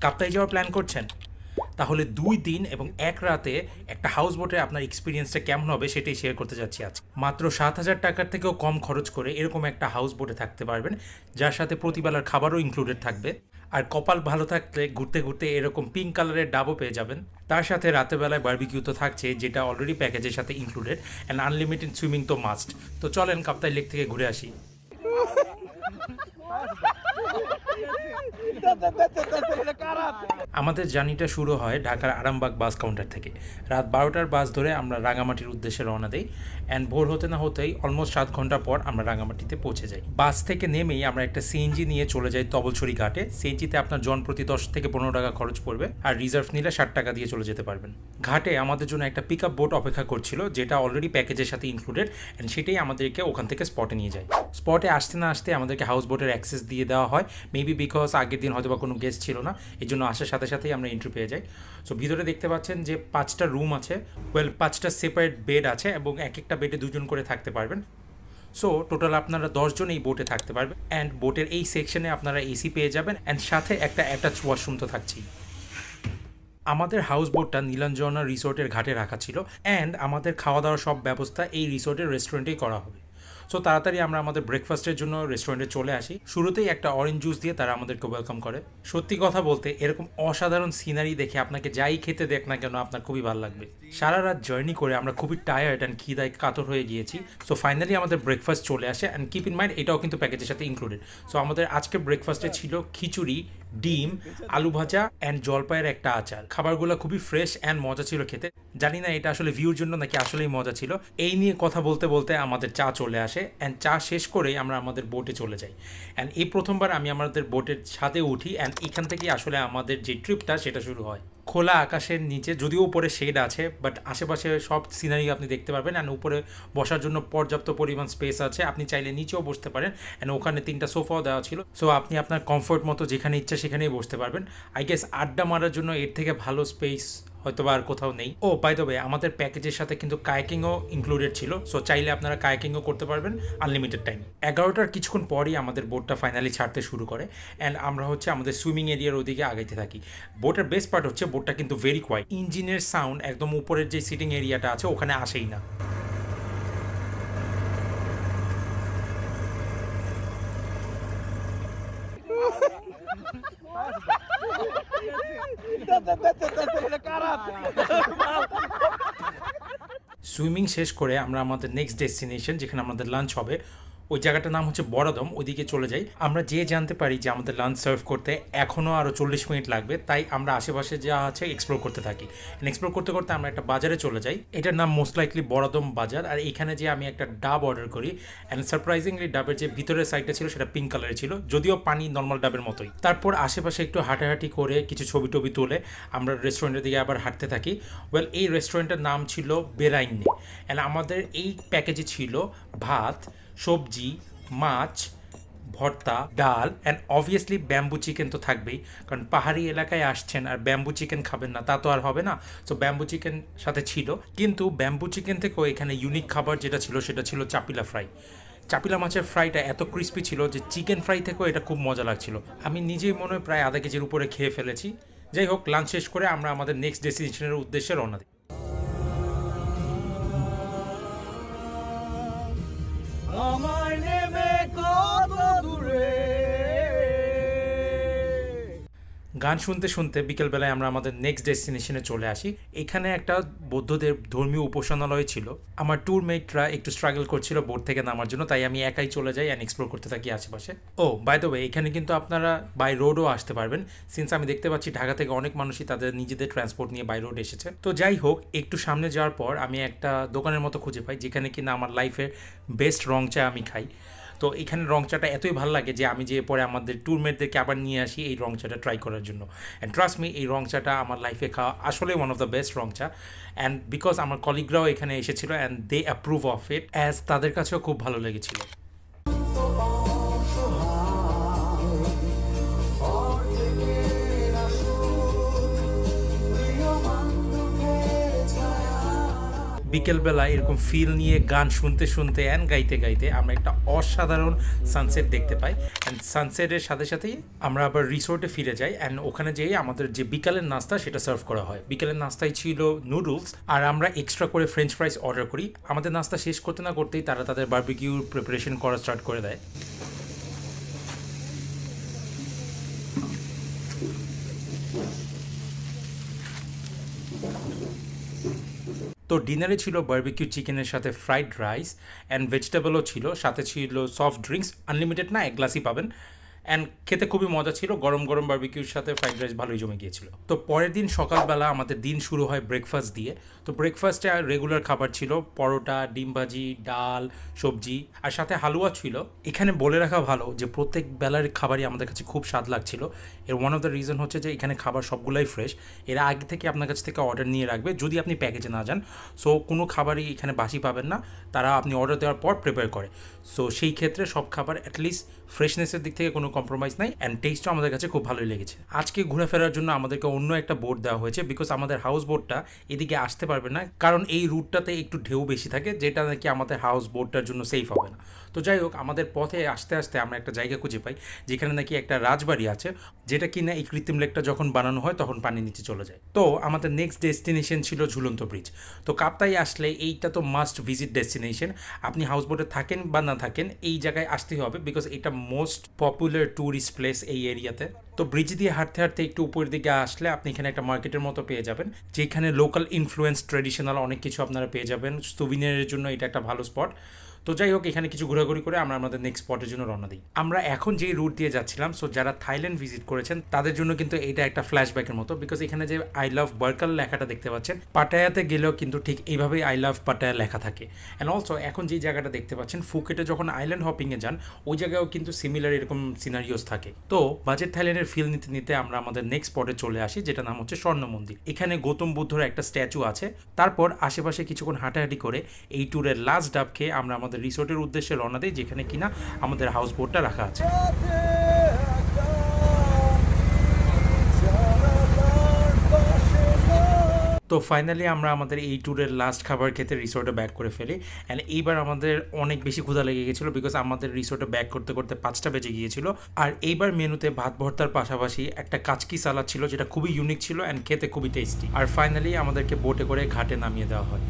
কাপ্তাই যাওয়ার প্ল্যান করছেন? তাহলে ২ দিন এবং ১ রাতে একটা হাউস বোটে আপনার এক্সপিরিয়েন্সটা কেমন হবে সেটাই শেয়ার করতে যাচ্ছি আজ। মাত্র ৭,০০০ টাকার থেকেও কম খরচ করে এরকম একটা হাউস বোটে থাকতে পারবেন, যার সাথে প্রতিবেলার খাবারও ইনক্লুডেড থাকবে। আর কপাল ভালো থাকলে ঘুরতে ঘুরতে এরকম পিঙ্ক কালারের ডাবও পেয়ে যাবেন। তার সাথে রাতের বেলায় বারবিকিউ তো থাকছে, যেটা অলরেডি প্যাকেজের সাথে ইনক্লুডেড, অ্যান্ড আনলিমিটেড সুইমিং তো মাস্ট। তো চলেন কাপ্তাই লেক থেকে ঘুরে আসি। আমাদের জার্নিটা শুরু হয় ঢাকার আরামবাগ বাস কাউন্টার থেকে। রাত ১২টার বাস ধরে আমরা রাঙামাটির উদ্দেশ্যে রওনা দিই, অ্যান্ড ভোর হতে না হতেই অলমোস্ট ৭ ঘন্টা পর আমরা রাঙামাটিতে পৌঁছে যাই। বাস থেকে নেমেই আমরা একটা সিএনজি নিয়ে চলে যাই তবলছড়ি ঘাটে। সিএনজিতে আপনার জনপ্রতি ১০ থেকে ১৫ টাকা খরচ পড়বে, আর রিজার্ভ নিলে ৬০ টাকা দিয়ে চলে যেতে পারবেন। ঘাটে আমাদের জন্য একটা পিক আপ বোট অপেক্ষা করছিল, যেটা অলরেডি প্যাকেজের সাথে ইনক্লুডেড, অ্যান্ড সেটাই আমাদেরকে ওখান থেকে স্পটে নিয়ে যায়। স্পটে আসতে না আসতে আমাদেরকে হাউস বোটের অ্যাক্সেস দিয়ে দেওয়া হয়, মেবি বিকজ আগের দিন হয়তো বা কোনো গেস্ট ছিল না, এই জন্য আসার সাথে সাথেই আমরা এন্ট্রি পেয়ে যাই। সো ভিতরে দেখতে পাচ্ছেন যে ৫টা রুম আছে, ৫টা সেপারেট বেড আছে, এবং এক একটা বেডে ২ জন করে থাকতে পারবেন। সো টোটাল আপনারা ১০ জন এই বোটে থাকতে পারবেন, অ্যান্ড বোটের এই সেকশনে আপনারা এসি পেয়ে যাবেন, অ্যান্ড সাথে একটা অ্যাটাচ ওয়াশরুম তো থাকছেই। আমাদের হাউস বোটটা নীলাঞ্জনা রিসোর্টের ঘাটে রাখা ছিল, অ্যান্ড আমাদের খাওয়া দাওয়ার সব ব্যবস্থা এই রিসোর্টের রেস্টুরেন্টেই করা হবে। সো তাড়াতাড়ি আমরা আমাদের ব্রেকফাস্টের জন্য রেস্টুরেন্টে চলে আসি। শুরুতেই একটা অরেঞ্জ জুস দিয়ে তারা আমাদেরকে ওয়েলকাম করে। সত্যি কথা বলতে এরকম অসাধারণ সিনারি দেখে আপনাকে যাই খেতে দেখ না কেন আপনার খুবই ভালো লাগবে। সারা রাত জার্নি করে আমরা খুবই টায়ার্ড অ্যান্ড খিদায় কাতর হয়ে গিয়েছি। সো ফাইনালি আমাদের ব্রেকফাস্ট চলে আসে, অ্যান্ড কিপ ইন মাইন্ড এটাও কিন্তু প্যাকেজের সাথে ইনক্লুডেড। সো আমাদের আজকে ব্রেকফাস্টে ছিল খিচুড়ি, ডিম, আলু ভাজা, অ্যান্ড জলপাইয়ের একটা আচার। খাবারগুলো খুবই ফ্রেশ অ্যান্ড মজা ছিল খেতে। জানি না এটা আসলে ভিউর জন্য নাকি আসলেই মজা ছিল। এই নিয়ে কথা বলতে বলতে আমাদের চা চলে আসে, অ্যান্ড চা শেষ করেই আমরা আমাদের বোটে চলে যাই। অ্যান্ড এই প্রথমবার আমি আমাদের বোটের ছাদে উঠি, অ্যান্ড এখান থেকেই আসলে আমাদের যে ট্রিপটা সেটা শুরু হয়। খোলা আকাশের নিচে, যদিও উপরে শেড আছে, বাট আশেপাশে সব সিনারি আপনি দেখতে পারবেন, অ্যান্ড উপরে বসার জন্য পর্যাপ্ত পরিমাণ স্পেস আছে। আপনি চাইলে নিচেও বসতে পারেন, অ্যান্ড ওখানে 3টা সোফাও দেওয়া ছিল। সো আপনি আপনার কমফোর্ট মতো যেখানে ইচ্ছা সেখানেই বসতে পারবেন। আই গেস আড্ডা মারার জন্য এর থেকে ভালো স্পেস হয়তো বা আর কোথাও নেই। ও বাই দ্য ওয়ে, আমাদের প্যাকেজের সাথে কিন্তু কায়াকিংও ইনক্লুডেড ছিল। সো চাইলে আপনারা কায়াকিংও করতে পারবেন আনলিমিটেড টাইম। 11টার কিছুক্ষণ পরই আমাদের বোটটা ফাইনালি ছাড়তে শুরু করে, অ্যান্ড আমরা হচ্ছে আমাদের সুইমিং এরিয়ার ওদিকে আগাইতে থাকি। বোটের বেস্ট পার্ট হচ্ছে বোটটা কিন্তু ভেরি কোয়াইট। ইঞ্জিনের সাউন্ড একদম উপরের যে সিটিং এরিয়াটা আছে ওখানে আসেই না। সুইমিং শেষ করে আমরা আমাদের নেক্সট ডেস্টিনেশন, যেখানে আমাদের লাঞ্চ হবে, ওই জায়গাটার নাম হচ্ছে বড়াদম, ওইদিকে চলে যাই। আমরা যে জানতে পারি যে আমাদের লাঞ্চ সার্ভ করতে এখনও আরও 40 মিনিট লাগবে, তাই আমরা আশেপাশে যা আছে এক্সপ্লোর করতে থাকি। এক্সপ্লোর করতে করতে আমরা একটা বাজারে চলে যাই, এটার নাম মোস্ট লাইকলি বড়াদম বাজার। আর এইখানে যে আমি একটা ডাব অর্ডার করি, অ্যান্ড সারপ্রাইজিংলি ডাবের যে ভিতরের সাইডটা ছিল সেটা পিঙ্ক কালারের ছিল, যদিও পানি নর্মাল ডাবের মতোই। তারপর আশেপাশে একটু হাঁটাহাঁটি করে কিছু ছবি টবি তুলে আমরা রেস্টুরেন্টের দিকে আবার হাঁটতে থাকি। এই রেস্টুরেন্টের নাম ছিল বেরাইন্নে, অ্যান্ড আমাদের এই প্যাকেজে ছিল ভাত, সবজি, মাছ, ভর্তা, ডাল, অ্যান্ড অবভিয়াসলি ব্যাম্বু চিকেন তো থাকবেই, কারণ পাহাড়ি এলাকায় আসছেন আর ব্যাম্বু চিকেন খাবেন না তা তো আর হবে না। সো ব্যাম্বু চিকেন সাথে ছিল, কিন্তু ব্যাম্বু চিকেন থেকেও এখানে ইউনিক খাবার যেটা ছিল সেটা ছিল চাপিলা ফ্রাই। চাপিলা মাছের ফ্রাইটা এত ক্রিস্পি ছিল যে চিকেন ফ্রাই থেকেও এটা খুব মজা লাগছিল। আমি নিজেই মনে হয় প্রায় আধা কেজির উপরে খেয়ে ফেলেছি। যাই হোক, লাঞ্চ শেষ করে আমরা আমাদের নেক্সট ডেস্টিনেশনের উদ্দেশ্যে রওনা দিই। আমার নেমে কত দূরে। গান শুনতে শুনতে বিকেলবেলায় আমরা আমাদের নেক্সট ডেস্টিনেশনে চলে আসি। এখানে একটা বৌদ্ধদের ধর্মীয় উপাসনালয় ছিল। আমার ট্যুরমেটরা একটু স্ট্রাগল করছিল বোট থেকে নামার জন্য, তাই আমি একাই চলে যাই অ্যান্ড এক্সপ্লোর করতে থাকি আশেপাশে। ও বাই দ্য ওয়ে, এখানে কিন্তু আপনারা বাই রোডও আসতে পারবেন, সিন্স আমি দেখতে পাচ্ছি ঢাকা থেকে অনেক মানুষই তাদের নিজেদের ট্রান্সপোর্ট নিয়ে বাই রোড এসেছে। তো যাই হোক, একটু সামনে যাওয়ার পর আমি একটা দোকানের মতো খুঁজে পাই, যেখানে কিনা আমার লাইফের বেস্ট রং চা আমি খাই। তো এখানে রং চাটা এতই ভালো লাগে যে আমি যে পরে আমাদের ট্যুরমেটদেরকে আবার নিয়ে আসি এই রং চাটা ট্রাই করার জন্য। অ্যান্ড ট্রাস্ট মি, এই রং চাটা আমার লাইফে খাওয়া আসলে ওয়ান অফ দ্য বেস্ট রং চা। অ্যান্ড বিকজ আমার কলিগরাও এখানে এসেছিলো, and they approve of it, as তাদের কাছেও খুব ভালো লেগেছিল। বিকেলবেলা এরকম ফিল নিয়ে গান শুনতে শুনতে অ্যান্ড গাইতে গাইতে আমরা একটা অসাধারণ সানসেট দেখতে পাই। অ্যান্ড সানসেটের সাথে সাথেই আমরা আবার রিসোর্টে ফিরে যাই অ্যান্ড ওখানে যেয়ে আমাদের যে বিকালের নাস্তা সেটা সার্ভ করা হয়। বিকালের নাস্তায় ছিল নুডলস, আর আমরা এক্সট্রা করে ফ্রেঞ্চ ফ্রাইস অর্ডার করি। আমাদের নাস্তা শেষ করতে না করতেই তারা তাদের বারবিকিউর প্রিপারেশন করা স্টার্ট করে দেয়। তো ডিনারে ছিল বারবিকিউ চিকেনের সাথে ফ্রাইড রাইস অ্যান্ড ভেজিটেবলও ছিল, সাথে ছিল সফট ড্রিঙ্কস, আনলিমিটেড না, এক গ্লাসই পাবেন। অ্যান্ড খেতে খুবই মজা ছিল, গরম গরম বারবিকিউর সাথে ফ্রাইড রাইস ভালোই জমে গিয়েছিল। তো পরের দিন সকালবেলা আমাদের দিন শুরু হয় ব্রেকফাস্ট দিয়ে। তো ব্রেকফাস্টে রেগুলার খাবার ছিল পরোটা, ডিম ভাজি, ডাল, সবজি, আর সাথে হালুয়া ছিল। এখানে বলে রাখা ভালো যে প্রত্যেক বেলার খাবারই আমাদের কাছে খুব স্বাদ লাগছিল। এর ওয়ান অফ দ্য রিজন হচ্ছে যে এখানে খাবার সবগুলাই ফ্রেশ। এরা আগে থেকে আপনার কাছ থেকে অর্ডার নিয়ে রাখবে যদি আপনি প্যাকেজে না যান। সো কোনো খাবারই এখানে বাসি পাবেন না, তারা আপনি অর্ডার দেওয়ার পর প্রিপেয়ার করে। সো সেই ক্ষেত্রে সব খাবার অ্যাটলিস্ট ফ্রেশনেসের দিক থেকে কোনো কম্প্রোমাইজ নাই, অ্যান্ড টেস্টও আমাদের কাছে খুব ভালোই লেগেছে। আজকে ঘুরে ফেরার জন্য আমাদেরকে অন্য একটা বোট দেওয়া হয়েছে, বিকজ আমাদের হাউস বোটটা এদিকে আসতে পারবে না, কারণ এই রুটটাতে একটু ঢেউ বেশি থাকে, যেটা নাকি আমাদের হাউস বোটটার জন্য সেফ হবে না। তো যাই হোক, আমাদের পথে আসতে আসতে আমরা একটা জায়গা খুঁজে পাই যেখানে নাকি একটা রাজবাড়ি আছে, যেটা কিনা এই কৃত্রিম লেকটা যখন বানানো হয় তখন পানির নিচে চলে যায়। তো আমাদের নেক্সট ডেস্টিনেশন ছিল ঝুলন্ত ব্রিজ। তো কাপ্তাই আসলে এইটা তো মাস্ট ভিজিট ডেস্টিনেশন। আপনি হাউস বোটে থাকেন বা না থাকেন, এই জায়গায় আসতেই হবে, বিকজ এটা মোস্ট পপুলার ট্যুরিস্ট প্লেস এই এরিয়াতে। তো ব্রিজ দিয়ে হাঁটতে হাঁটতে একটু উপরের দিকে আসলে আপনি এখানে একটা মার্কেটের মতো পেয়ে যাবেন, যেখানে লোকাল ইনফ্লুয়েন্স ট্র্যাডিশনাল অনেক কিছু আপনারা পেয়ে যাবেন। সুভিনিয়ারের জন্য এটা একটা ভালো স্পট। তো যাই হোক, এখানে কিছু ঘোরাঘুরি করে আমরা আমাদের নেক্সট স্পটের জন্য রওনা দিই। আমরা এখন যেই রুট দিয়ে যাচ্ছিলাম, সো যারা থাইল্যান্ড ভিজিট করেছেন তাদের জন্য কিন্তু এটা একটা ফ্ল্যাশব্যাকের মতো, বিকজ এখানে যে আই লাভ বার্কাল লেখাটা দেখতে পাচ্ছেন, পাটায়াতে গেলেও কিন্তু ঠিক এইভাবেই আই লাভ পাটায়া লেখা থাকে। অ্যান্ড অলসো এখন যেই জায়গাটা দেখতে পাচ্ছেন ফুকেটে যখন আইল্যান্ড হপিংয়ে যান, ওই জায়গায়ও কিন্তু সিমিলার এরকম সিনারিওস থাকে। তো বাজেট থাইল্যান্ডের ফিল নিতে নিতে আমরা আমাদের নেক্সট স্পটে চলে আসি, যেটা নাম হচ্ছে স্বর্ণ মন্দির। এখানে গৌতম বুদ্ধর একটা স্ট্যাচু আছে। তারপর আশেপাশে কিছুক্ষণ হাঁটাহাঁটি করে এই ট্যুরের লাস্ট ডাব খেয়ে আমরা আমাদের রিসোর্টের উদ্দেশ্যে রওনা দিই, যেখানে কিনা আমাদের হাউস বোটটা রাখা আছে। তো ফাইনালি আমরা আমাদের এই ট্যুরের লাস্ট খাবার খেতে রিসোর্টে ব্যাক করে ফেলি। অ্যান্ড এইবার আমাদের অনেক বেশি ক্ষুধা লেগে গেছিলো, বিকজ আমাদের রিসোর্টে ব্যাক করতে করতে 5টা বেজে গিয়েছিল। আর এইবার মেনুতে ভাত ভর্তার পাশাপাশি একটা কাচকি সালাদ ছিল, যেটা খুবই ইউনিক ছিল অ্যান্ড খেতে খুবই টেস্টি। আর ফাইনালি আমাদেরকে বোটে করে ঘাটে নামিয়ে দেওয়া হয়।